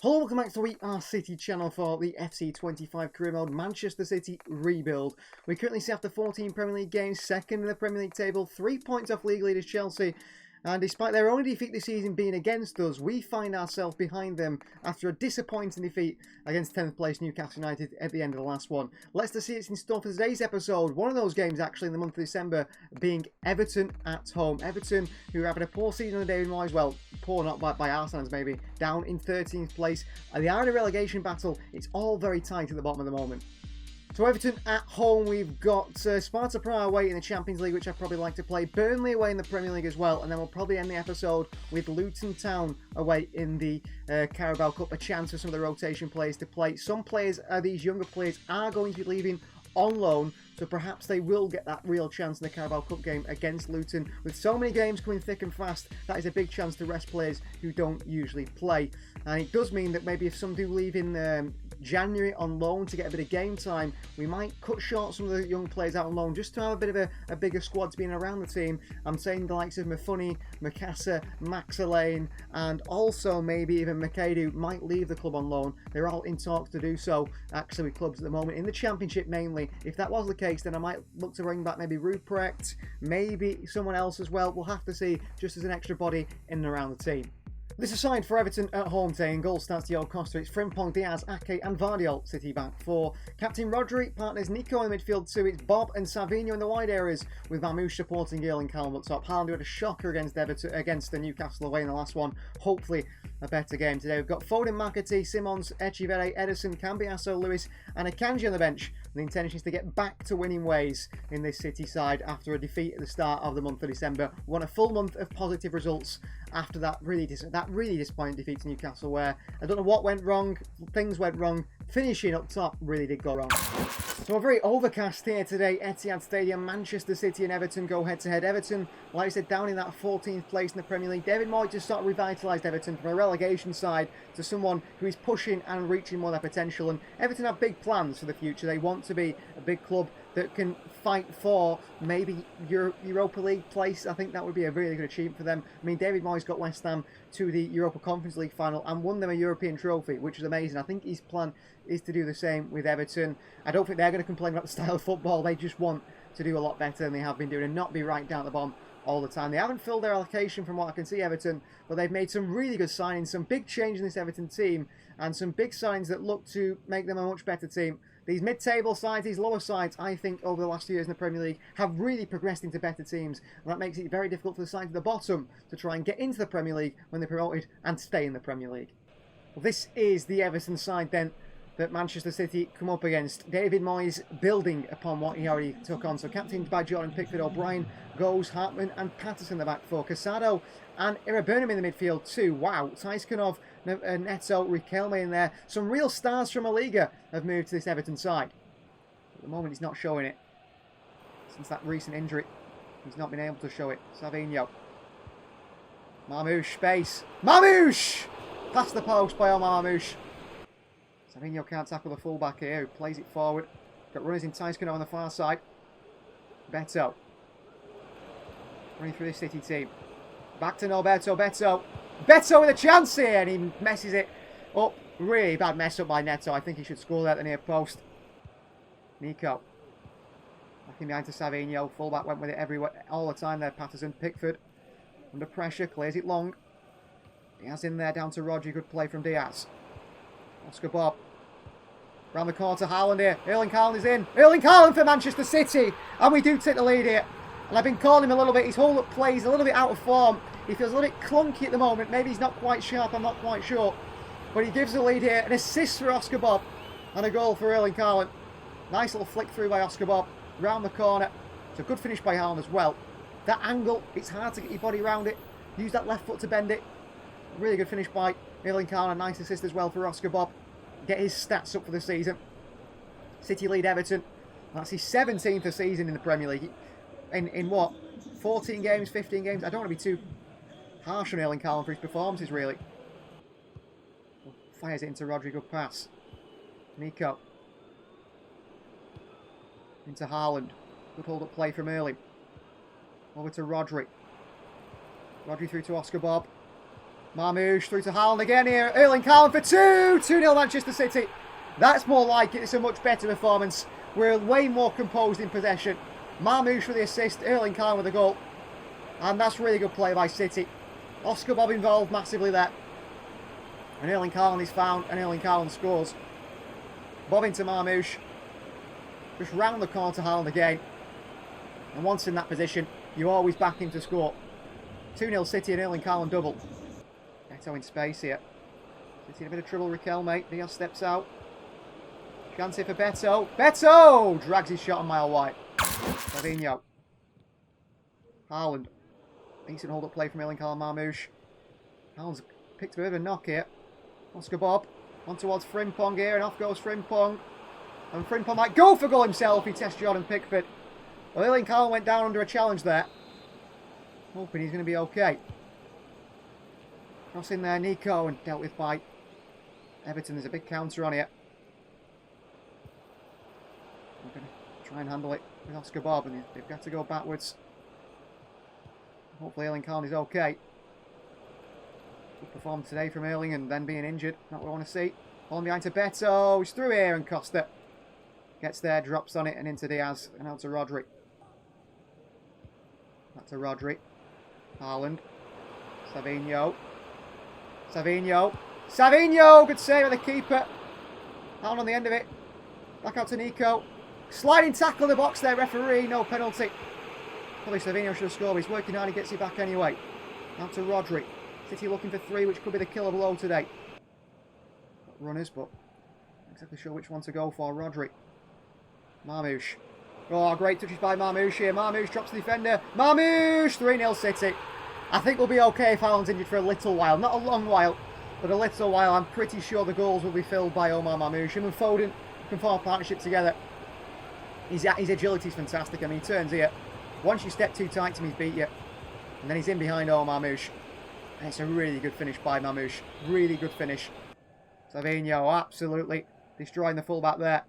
Hello, welcome back to the We Are City channel for the FC25 career mode Manchester City rebuild. We currently see after 14 Premier League games, second in the Premier League table, 3 points off league leaders Chelsea. And despite their only defeat this season being against us, we find ourselves behind them after a disappointing defeat against 10th place Newcastle United at the end of the last one. Let's see what's in store for today's episode. One of those games actually in the month of December being Everton at home. Everton, who are having a poor season under David Moyes, well, poor not by our standards maybe, down in 13th place. They are in a relegation battle. It's all very tight at the bottom at the moment. So Everton at home, we've got Sparta Prague away in the Champions League, which I'd probably like to play. Burnley away in the Premier League as well. And then we'll probably end the episode with Luton Town away in the Carabao Cup. A chance for some of the rotation players to play. Some players, these younger players, are going to be leaving on loan. So perhaps they will get that real chance in the Carabao Cup game against Luton. With so many games coming thick and fast, that is a big chance to rest players who don't usually play. And it does mean that maybe if some do leave in January on loan to get a bit of game time, we might cut short some of the young players out on loan just to have a bit of a bigger squad to be around the team. I'm saying the likes of Mafuni, Makassa, Max Alain, and also maybe even Makadu might leave the club on loan. They're all in talks to do so actually with clubs at the moment, in the Championship mainly. If that was the case, then I might look to bring back maybe Ruprecht, maybe someone else as well. We'll have to see, just as an extra body in and around the team. This aside for Everton at home today. In goal starts Diogo Costa. It's Frimpong, Diaz, Ake and Vardiol City back four. Captain Rodri, partners Nico in the midfield two. It's Bob and Savinho in the wide areas with Mamouche supporting Erling Haaland up top. Haaland had a shocker against Everton, against the Newcastle away in the last one. Hopefully a better game today. We've got Foden, McAtee, Simons, Echivere, Ederson, Cambiasso, Lewis and Akanji on the bench. The intention is to get back to winning ways in this City side after a defeat at the start of the month of December. We want a full month of positive results after that really disappointing defeat to Newcastle, where I don't know what went wrong. Things went wrong. Finishing up top really did go wrong. So a very overcast here today. Etihad Stadium, Manchester City and Everton go head to head. Everton, like I said, down in that 14th place in the Premier League. David Moyes just sort of revitalised Everton from a relegation side to someone who is pushing and reaching more of their potential. And Everton have big plans for the future. They want to be a big club that can fight for maybe Europa League place. I think that would be a really good achievement for them. I mean, David Moyes got West Ham to the Europa Conference League final and won them a European trophy, which is amazing. I think his plan is to do the same with Everton. I don't think they're going to complain about the style of football. They just want to do a lot better than they have been doing and not be right down at the bottom all the time. They haven't filled their allocation from what I can see, Everton, but they've made some really good signings, some big change in this Everton team, and some big signings that look to make them a much better team. These mid-table sides, these lower sides, I think over the last few years in the Premier League have really progressed into better teams, and that makes it very difficult for the sides at the bottom to try and get into the Premier League when they're promoted and stay in the Premier League. Well, this is the Everton side then that Manchester City come up against. David Moyes building upon what he already took on. So captained by Jordan Pickford, O'Brien, Goes, Hartman and Patterson in the back four. Casado and Iraburnham in the midfield too. Wow. Taiskanov, Neto, Riquelme in there. Some real stars from La Liga have moved to this Everton side. At the moment he's not showing it. Since that recent injury, he's not been able to show it. Savinho. Mamouche, space. Mamouche! Past the post by Omar Mamouche. Savinho can't tackle the fullback here, who plays it forward. Got runners in Taiskanov on the far side. Beto. Running through the City team. Back to Norberto. Beto with a chance here, and he messes it up. Really bad mess up by Neto. I think he should score there at the near post. Nico. Backing behind to Savinho. Fullback went with it everywhere, all the time there. Patterson. Pickford. Under pressure. Clears it long. Diaz in there, down to Rodri. Good play from Diaz. Oscar Bob. Round the corner to Haaland here. Erling Haaland is in. Erling Haaland for Manchester City. And we do take the lead here. And I've been calling him a little bit. His hold-up play is a little bit out of form. He feels a little bit clunky at the moment. Maybe he's not quite sharp. I'm not quite sure. But he gives the lead here. An assist for Oscar Bob. And a goal for Erling Haaland. Nice little flick through by Oscar Bob. Round the corner. It's a good finish by Haaland as well. That angle, it's hard to get your body around it. Use that left foot to bend it. Really good finish by Erling Haaland. Nice assist as well for Oscar Bob. Get his stats up for the season. City lead Everton. That's his 17th of season in the Premier League. In what? 14 games, 15 games? I don't want to be too harsh on Erling Haaland for his performances, really. Fires it into Rodri. Good pass. Nico. Into Haaland. Good hold-up play from Erling. Over to Rodri. Rodri through to Oscar Bob. Marmoush through to Haaland again here. Erling Haaland for 2-0 Manchester City. That's more like it. It's a much better performance. We're way more composed in possession. Marmoush for the assist, Erling Haaland with the goal. And that's really good play by City. Oscar Bob involved massively there. And Erling Haaland is found, and Erling Haaland scores. Bob into Marmoush. Just round the corner to Haaland again. And once in that position, you always back him to score. 2-0 City and Erling Haaland double. Beto in space here. City in a bit of trouble, Riquelme. Diaz steps out. Chance here for Beto. Beto! Drags his shot a mile wide. Fabinho. Haaland. Decent hold-up play from Erling Haaland. Marmoush. Haaland's picked a bit of a knock here. Oscar Bob. On towards Frimpong here, and off goes Frimpong. And Frimpong might go for goal himself. He tests Jordan Pickford. Well, Erling Haaland went down under a challenge there. Hoping he's going to be okay. Cross in there, Nico, and dealt with by Everton. There's a big counter on here. We're going to try and handle it with Oscar Bob, and they've got to go backwards. Hopefully Erling Haaland is okay. Good performance today from Erling, and then being injured. Not what I want to see. On behind to Beto. He's through here, and Costa gets there, drops on it, and into Diaz, and out to Rodri. Back to Rodri. Haaland. Savinho. Savinho. Savinho! Good save by the keeper. Haaland on the end of it. Back out to Nico. Sliding tackle in the box there, referee. No penalty. Probably Savinho should have scored, but he's working hard. He gets it back anyway. Out to Rodri. City looking for 3, which could be the killer blow today. Got runners, but not exactly sure which one to go for. Rodri. Marmoush. Oh, great touches by Marmoush here. Marmoush drops the defender. Marmoush! 3-0 City. I think we'll be okay if Haaland's injured for a little while. Not a long while, but a little while. I'm pretty sure the goals will be filled by Omar Marmoush. Him and Foden can form a partnership together. His agility is fantastic. I mean, he turns here. Once you step too tight to him, he's beat you. And then he's in behind Omar Marmoush. And it's a really good finish by Marmoush. Really good finish. Savinho, absolutely destroying the fullback there.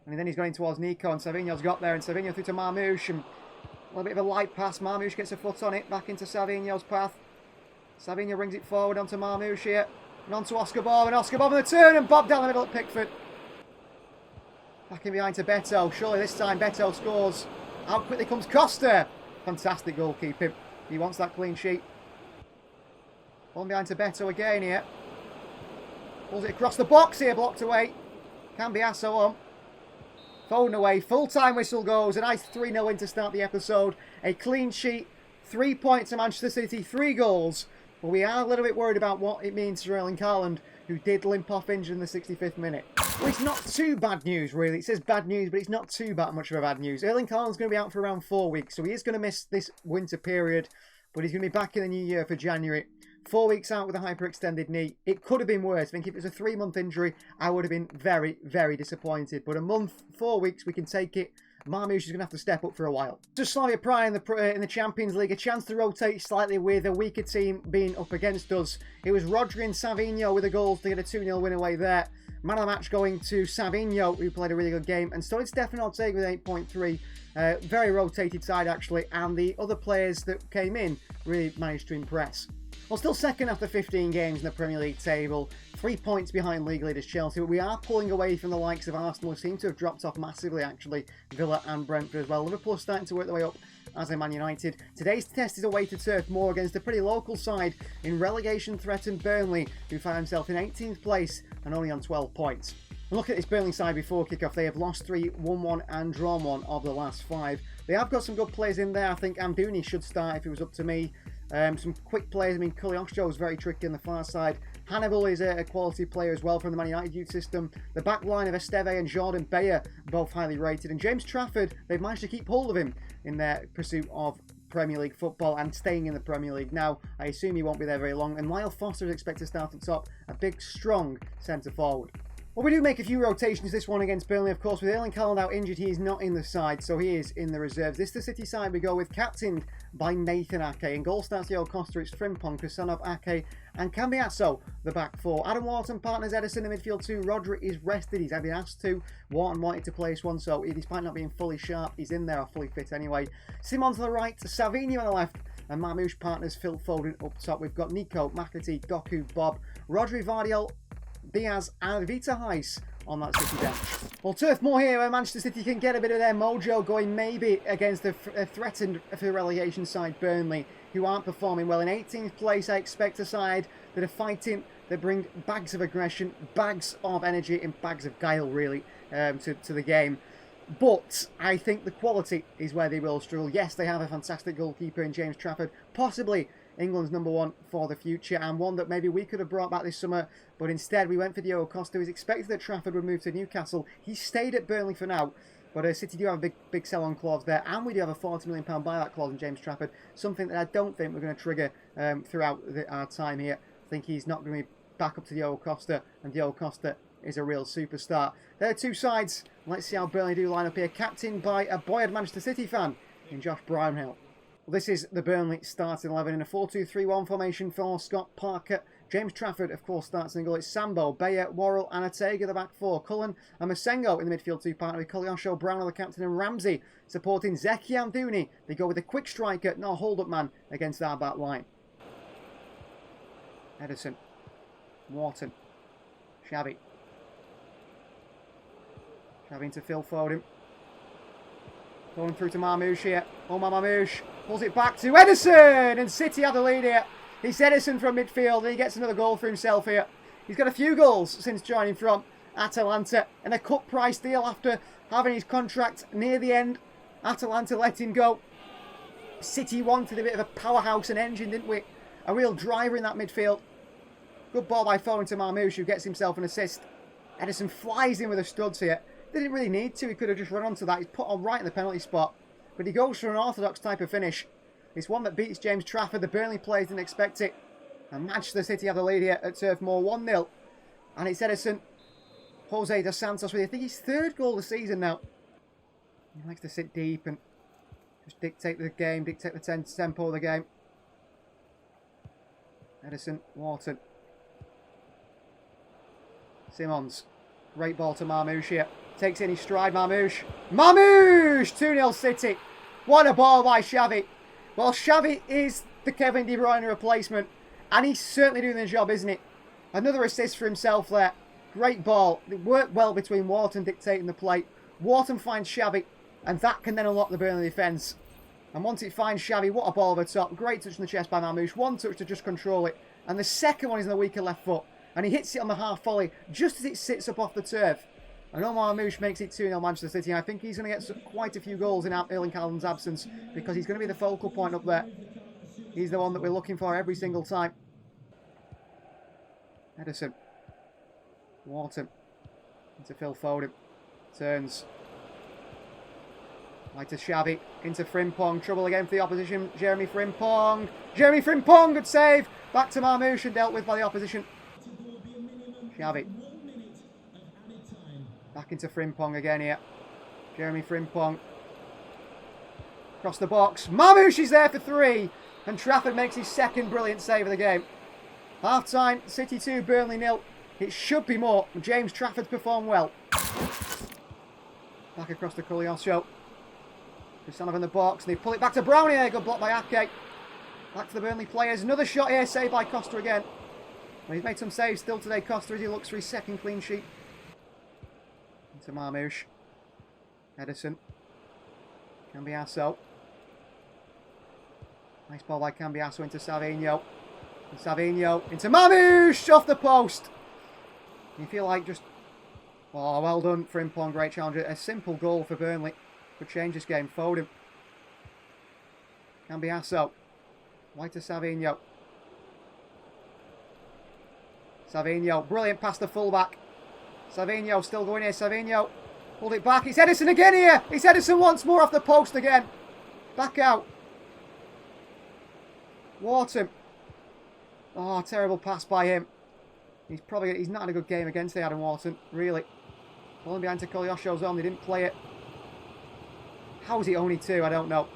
And then he's going towards Nico, and Savinho's got there, and Savinho through to Marmoush, and a little bit of a light pass. Marmoush gets a foot on it, back into Savinho's path. Savinho brings it forward onto Marmoush here, and onto Oscar Bob, and Oscar Bob on the turn, and Bob down the middle at Pickford. Back in behind to Beto. Surely this time Beto scores. Out quickly comes Costa. Fantastic goalkeeping. He wants that clean sheet. On behind to Beto again here. Pulls it across the box here, blocked away. Cambiasso on. Foden away, full-time whistle goes, a nice 3-0 win to start the episode. A clean sheet, 3 points to Manchester City, 3 goals. But we are a little bit worried about what it means for Erling Haaland, who did limp off injured in the 65th minute. Well, it's not too bad news, really. It says bad news, but it's not too much of a bad news. Erling Haaland's going to be out for around 4 weeks, so he is going to miss this winter period, but he's going to be back in the new year for January. 4 weeks out with a hyperextended knee. It could have been worse. I think if it was a 3-month injury, I would have been very, very disappointed. But a month, 4 weeks, we can take it. Marmoush is going to have to step up for a while. Just Slavia Prague in the Champions League, a chance to rotate slightly with a weaker team being up against us. It was Rodri and Savinho with the goals to get a 2-0 win away there. Man of the match going to Savinho, who played a really good game, and so did Stefan Ortega with 8.3. Very rotated side, actually, and the other players that came in really managed to impress. Well, still second after 15 games in the Premier League table, 3 points behind league leaders Chelsea, but we are pulling away from the likes of Arsenal, who seem to have dropped off massively, actually, Villa and Brentford as well. Liverpool are starting to work their way up, as are Man United. Today's test is away to turf more against a pretty local side in relegation-threatened Burnley, who find themselves in 18th place and only on 12 points. And look at this Burnley side before kick-off. They have lost 3, won 1 and drawn 1 of the last 5. They have got some good players in there. I think Amdouni should start if it was up to me. Some quick players. I mean, Kuliosho is very tricky on the far side. Hannibal is a quality player as well from the Man United youth system. The back line of Esteve and Jordan Bayer, both highly rated. And James Trafford, they've managed to keep hold of him in their pursuit of Premier League football and staying in the Premier League. Now, I assume he won't be there very long. And Lyle Foster is expected to start at top, a big, strong centre forward. Well, we do make a few rotations this one against Burnley, of course. With Erling Haaland out injured, he is not in the side, so he is in the reserves. This is the City side we go with, captained by Nathan Ake. In goal starts Diego Costa, it's Frimpong, Kusanov, Ake, and Cambiasso, the back 4. Adam Wharton partners Edison in midfield 2. Rodri is rested, he's been asked to. Wharton wanted to place one, so despite not being fully sharp, he's in there or fully fit anyway. Simons on the right, Savinho on the left, And Marmoush partners Phil Foden up top. We've got Nico, McAtee, Doku, Bob, Rodri, Vardiol, Diaz and Vita Heiss on that City bench. Well, Turf Moor here, where Manchester City can get a bit of their mojo going, maybe against a threatened for relegation side Burnley, who aren't performing well. In 18th place, I expect a side that are fighting, that bring bags of aggression, bags of energy, and bags of guile, really, to the game. But I think the quality is where they will struggle. Yes, they have a fantastic goalkeeper in James Trafford, possibly England's #1 for the future, and one that maybe we could have brought back this summer, but instead we went for Diogo Costa, who was expected that Trafford would move to Newcastle. He stayed at Burnley for now, but City do have a big sell-on clause there, and we do have a £40 million buyback clause in James Trafford, something that I don't think we're going to trigger throughout our time here. I think he's not going to be back up to Diogo Costa, and Diogo Costa is a real superstar. There are two sides. Let's see how Burnley do line up here, captained by a boyhood Manchester City fan in Josh Brownhill. Well, this is the Burnley starting 11 in a 4-2-3-1 formation for Scott Parker. James Trafford, of course, starts in goal. It's Sambo, Bayer, Worrell and Ortega, the back four. Cullen and Masengo in the midfield two, partner with Kolyosho, Brownhill, the captain, and Ramsey supporting Zeki Amdouni. They go with a quick striker, not a hold-up man, against our back line. Edison, Wharton, Xavi. Xavi into Phil Foden. Going through to Marmoush here. Omar Marmoush pulls it back to Edison, and City have the lead here. It's Edison from midfield, and he gets another goal for himself here. He's got a few goals since joining from Atalanta, and a cut price deal after having his contract near the end. Atalanta let him go. City wanted a bit of a powerhouse and engine, didn't we? A real driver in that midfield. Good ball by Foden to Marmoush, who gets himself an assist. Edison flies in with the studs here. Didn't really need to, he could have just run onto that. He's put on right in the penalty spot. But he goes for an orthodox type of finish. It's one that beats James Trafford. The Burnley players didn't expect it. And Manchester City have the lead here at Turf Moor, 1-0. And it's Edison, Jose Dos Santos with, I think, his third goal of the season now. He likes to sit deep and just dictate the game, dictate the tempo of the game. Edison, Wharton. Simons. Great ball to Marmoush here. Takes in his stride, Marmoush. Marmoush! 2-0 City. What a ball by Xavi. Well, Xavi is the Kevin De Bruyne replacement. And he's certainly doing the job, isn't it? Another assist for himself there. Great ball. It worked well between Wharton dictating the play. Wharton finds Xavi. And that can then unlock the Burnley defence. And once it finds Xavi, what a ball over the top. Great touch in the chest by Marmoush. One touch to just control it. And the second one is in the weaker left foot. And he hits it on the half volley just as it sits up off the turf. And Omar Marmoush makes it 2-0 Manchester City. I think he's going to get quite a few goals in Erling Haaland's absence, because he's going to be the focal point up there. He's the one that we're looking for every single time. Edison. Wharton. Into Phil Foden. Turns. Right to Xavi. Into Frimpong. Trouble again for the opposition. Jeremy Frimpong. Jeremy Frimpong, good save. Back to Marmoush and dealt with by the opposition. Xavi. Back into Frimpong again here. Jeremy Frimpong. Across the box. Marmoush is there for 3. And Trafford makes his second brilliant save of the game. Half time, City 2, Burnley 0. It should be more. James Trafford's performed well. Back across to Kolyosho. Cristiano in the box. And they pull it back to Brown here. Good block by Ake. Back to the Burnley players. Another shot here, saved by Costa again. Well, he's made some saves still today, Costa, as he looks for his second clean sheet. Into Marmoush. Edison. Cambiasso. Nice ball by Cambiasso into Savinho. And Savinho into Marmoush! Off the post! You feel like just... Oh, well done, Frimpong, great challenger. A simple goal for Burnley. Could change this game. Foden. Cambiasso. Wide to Savinho. Savinho, brilliant pass to fullback. Savinho still going here. Savinho, pulled it back. It's Edison again here. It's Edison once more off the post again. Back out. Wharton. Oh, terrible pass by him. He's not had a good game against the Adam Wharton, really. Falling behind to Kolyosho's on. They didn't play it. How is it only 2? I don't know.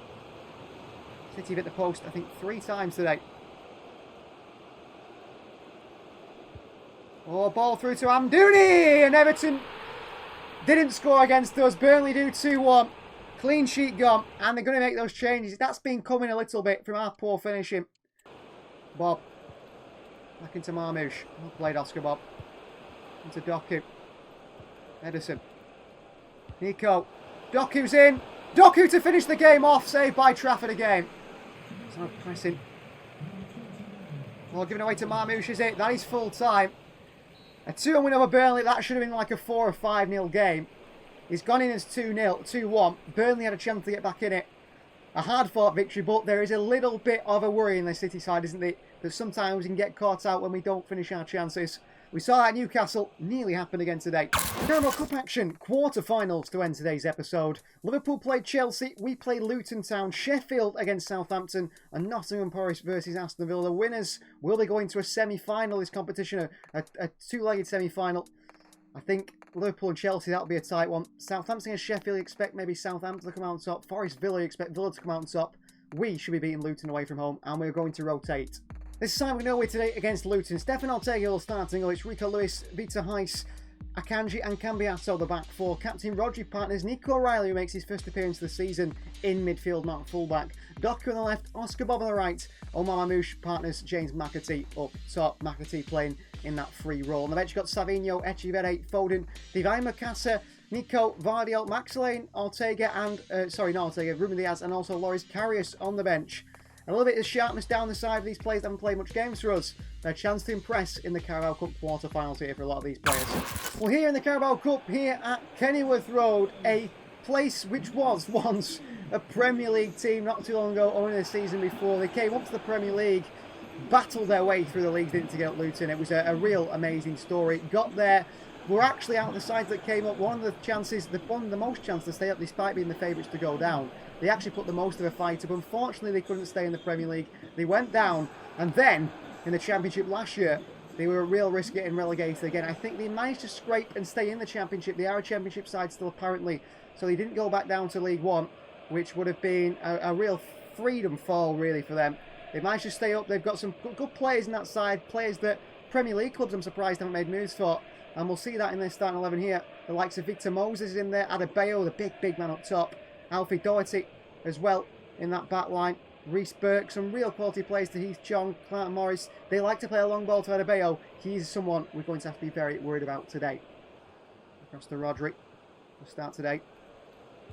City hit the post, I think, 3 times today. Oh, ball through to Amdouni, and Everton didn't score against us. Burnley do 2-1. Clean sheet gone, and they're going to make those changes. That's been coming a little bit from our poor finishing. Bob. Back into Marmoush. Well played, Oscar Bob. Into Doku. Edison. Nico. Doku's in. Doku to finish the game off. Saved by Trafford again. It's not pressing. Well, giving away to Marmoush, is it? That is full time. A 2-1 win over Burnley. That should have been like a 4 or 5-0 game. He's gone in as 2-0, 2-1. Burnley had a chance to get back in it. A hard-fought victory, but there is a little bit of a worry in the City side, isn't it? That sometimes we can get caught out when we don't finish our chances. We saw that at Newcastle, nearly happened again today. Carabao Cup action, quarter-finals to end today's episode. Liverpool played Chelsea, we played Luton Town, Sheffield against Southampton, and Nottingham Forest versus Aston Villa. The winners will be going to a semi-final this competition, a two-legged semi-final. I think Liverpool and Chelsea, that'll be a tight one. Southampton and Sheffield, you expect maybe Southampton to come out on top. Forest Villa, you expect Villa to come out on top. We should be beating Luton away from home, and we're going to rotate. This time we know we're today against Luton. Stefan Ortega will starting. It's Rico Lewis, Vita Heiss, Akanji and Cambiasso the back four. Captain Rodri partners Nico Riley, who makes his first appearance of the season in midfield, not fullback. Doku on the left, Oscar Bob on the right. Omar Mamouche partners James McAtee up top. McAtee playing in that free role. On the bench you've got Savinho, Echivere, Foden, Divine Makasa, Nico, Vardiel, Maxilane, Ortega and, Ruben Diaz and also Loris Karius on the bench. A little bit of sharpness down the side of these players that haven't played much games for us. Their chance to impress in the Carabao Cup quarter-finals here for a lot of these players. Well, here in the Carabao Cup, here at Kenilworth Road, a place which was once a Premier League team not too long ago, only the season before. They came up to the Premier League, battled their way through the league, didn't to get up Luton. It was a real amazing story. Got there, were actually out of the sides that came up. One of the most chances to stay up despite being the favourites to go down. They actually put the most of a fight up. Unfortunately, they couldn't stay in the Premier League. They went down, and then in the Championship last year, they were a real risk getting relegated again. I think they managed to scrape and stay in the Championship. They are a Championship side still, apparently, so they didn't go back down to League One, which would have been a real freedom fall, really, for them. They managed to stay up. They've got some good players in that side, players that Premier League clubs, I'm surprised, haven't made moves for. And we'll see that in their starting 11 here. The likes of Victor Moses is in there, Adebayo, the big man up top. Alfie Doherty as well in that back line. Reece Burke, some real quality players to Heath Chong, Clark Morris. They like to play a long ball to Adebayo. He's someone we're going to have to be very worried about today. Across to Rodri. We'll start today.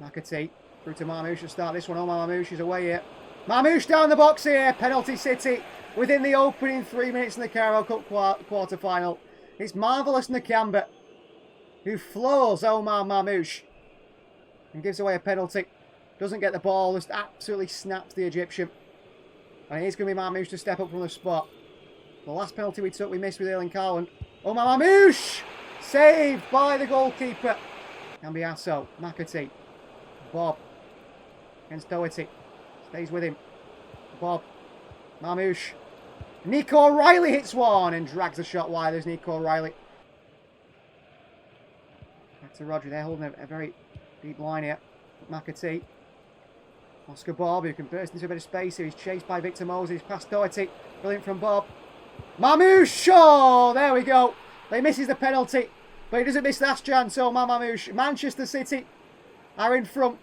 McAtee through to Marmouche to start this one. Oh, Marmouche is away here. Marmouche down the box here. Penalty City within the opening 3 minutes in the Carabao Cup quarter-final. It's Marvellous Nakamba who floors Omar Marmouche and gives away a penalty. Doesn't get the ball, just absolutely snaps the Egyptian. And it is going to be Marmouche to step up from the spot. The last penalty we took, we missed with Erling Haaland. Omar Marmouche! Saved by the goalkeeper. Cambiasso, McAtee, Bob against Doherty. Stays with him. Bob, Marmouche. Nico Riley hits one and drags the shot wide. There's Nico Riley. Back to Rodri. They're holding a very deep line here. McAtee. Oscar Bob, who can burst into a bit of space here. He's chased by Victor Moses. Past Doherty. Brilliant from Bob. Marmouche! Oh, there we go. They misses the penalty, but he doesn't miss that chance. So Marmouche. Manchester City are in front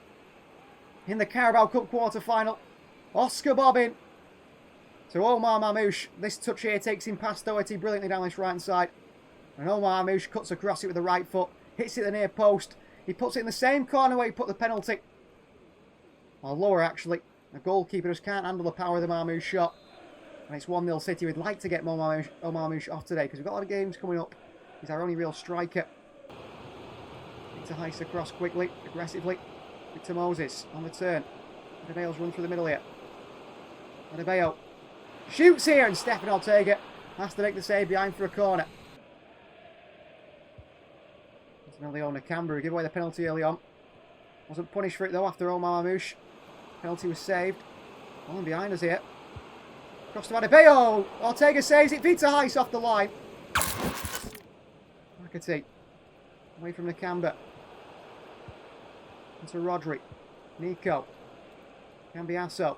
in the Carabao Cup quarter-final. Oscar Bob in to Omar Marmouche. This touch here takes him past Doherty brilliantly down this right-hand side. And Omar Marmouche cuts across it with the right foot. Hits it at the near post. He puts it in the same corner where he put the penalty. Or lower, actually. The goalkeeper just can't handle the power of the Marmouche shot. And it's 1-0 City. We'd like to get Omar Marmouche off today because we've got a lot of games coming up. He's our only real striker. Victor Heiss across quickly, aggressively. Victor Moses on the turn. Adebayo's run through the middle here. Adebayo shoots here and Stefan Ortega has to make the save behind for a corner. It's Emilio Nakamba who gave away the penalty early on. Wasn't punished for it though after Omar Marmouche. Penalty was saved. One behind us here. Cross to Adebayo. Ortega saves it. Vita Heiss off the line. McAtee. Away from Nakamba. Into Rodri. Nico. Cambiasso.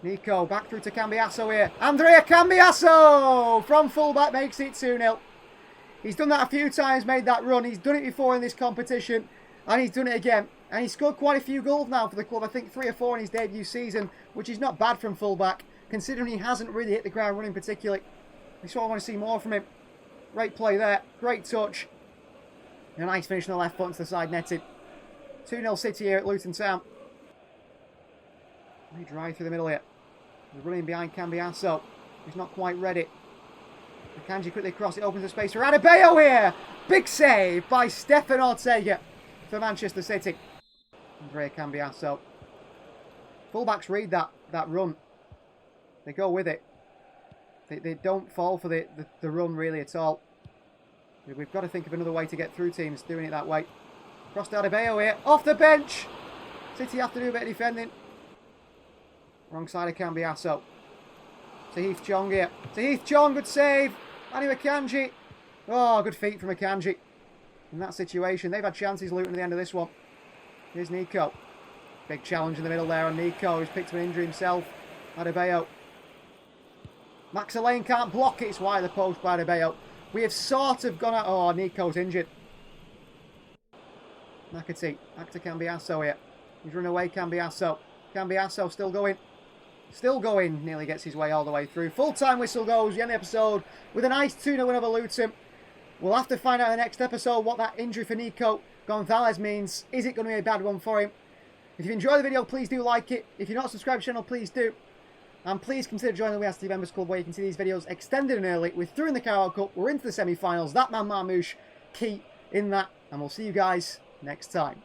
Nico back through to Cambiasso here. Andrea Cambiasso from fullback makes it 2-0. He's done that a few times, made that run. He's done it before in this competition, and he's done it again. And he's scored quite a few goals now for the club. I think 3 or 4 in his debut season, which is not bad from fullback, considering he hasn't really hit the ground running particularly. That's what I want to see more from him. Great play there. Great touch. And a nice finish on the left foot into the side netted. 2-0 City here at Luton Town. They drive through the middle here. They're running behind Cambiasso. He's not quite ready. Akanji quickly across. It opens the space for Adebayo here. Big save by Stefan Ortega for Manchester City. Andrea Cambiasso. Fullbacks read that run. They go with it. They don't fall for the run really at all. We've got to think of another way to get through teams doing it that way. Cross to Adebayo here. Off the bench. City have to do a bit of defending. Wrong side of Cambiasso. To Heath Chong here. To Heath Chong, good save. Annie Akanji. Oh, good feet from Akanji. In that situation, they've had chances Luton at the end of this one. Here's Nico. Big challenge in the middle there on Nico, who's picked up an injury himself. Adebayo. Max Elaine can't block it. It's wide of the post by Adebayo. We have sort of gone out. Oh, Nico's injured. McAtee. Back to Cambiasso here. He's run away, Cambiasso. Cambiasso still going. Still going. Nearly gets his way all the way through. Full-time whistle goes. The end of the episode with a nice 2-0 win over Luton. We'll have to find out in the next episode what that injury for Nico Gonzalez means. Is it going to be a bad one for him? If you enjoyed the video, please do like it. If you're not subscribed to the channel, please do. And please consider joining the We Are City Members Club, where you can see these videos extended and early. We're through in the Carabao Cup. We're into the semi-finals. That man Marmouche, key in that. And we'll see you guys next time.